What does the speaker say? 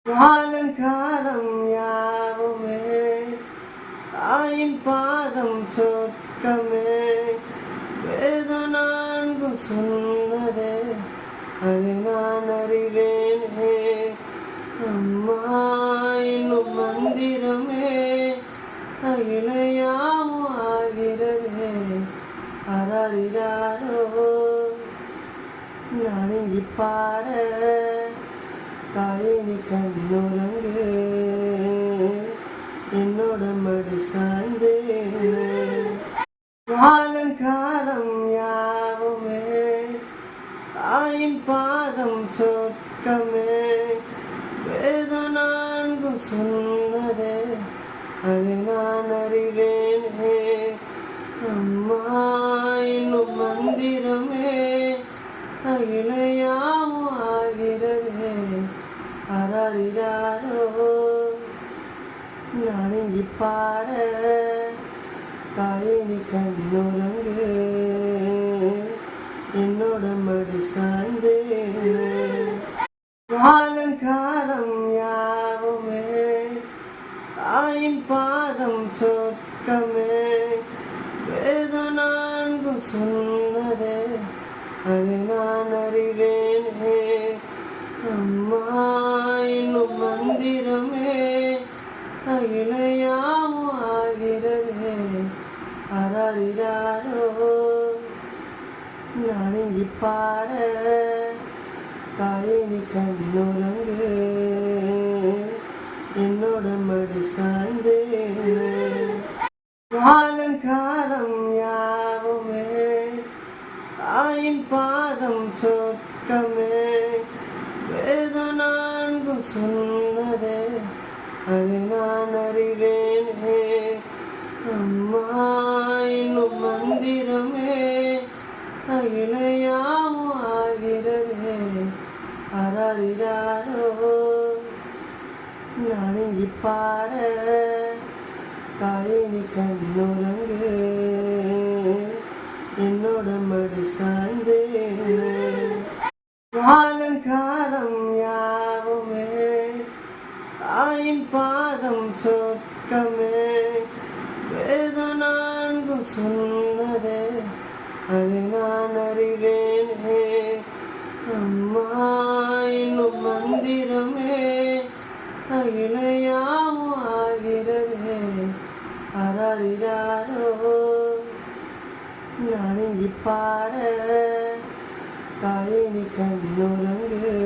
காலங்காலம் யாவுமே தாயின் பாதம் சொர்க்கமே. வேதனான்கு சொன்னதே அதை நான் அறிவேனே. அம்மா என்னும் மந்திரமே அகிலையாவும் ஆகிறதே. அறாரிராரோ நான் இங்கி பாட தாயினி கண்ணுறங்கு என்னோட மடி சாய்ந்து. காலங்காலம் யாவுமே தாயின் பாதம் சொர்க்கமே. வேதனான்கு சொன்னதே அதை நான் அறிவேனே. அம்மா என்னும் மந்திரமே அகிலையாவும் ஆகிறதே. அறாரிராரோ நான் இங்கி பாட தாயினி கண்ணுறங்கு என்னோட மடி சாய்ந்து. காலங்காலம் யாவுமே தாயின் பாதம் சொர்க்கமே. வேதனான்கு சொன்னதே அதை நான் அறிவேனே. அம்மா என்னும் மந்திரமே அகிலையாவும் ஆகிறதே. அறாரிராரோ நான் இங்கி பாட தாயினி கண்ணுறங்கு என்னோட மடி சாய்ந்து. காலங்காலம் யாவுமே தாயின் பாதம் சொர்க்கமே. வேதனான்கு சொன்னதே அதை நான் அறிவேனே. அம்மா என்னும் மந்திரமே அகிலையாவும் ஆகிறதே. அறாரிராரோ நான் இங்கி பாட தாயினி கண்ணுறங்கு என்னோட மடி சாய்ந்து. காலங்காலம் யாவுமே தாயின் பாதம் சொர்க்கமே. வேதனான்கு சொன்னதே அதை நான் அறிவேனே. அம்மா என்னும் மந்திரமே அகிலையாவும் ஆகிறதே. அறாரிராரோ நான் இங்கி பாட தாயினி கண்ணுறங்கு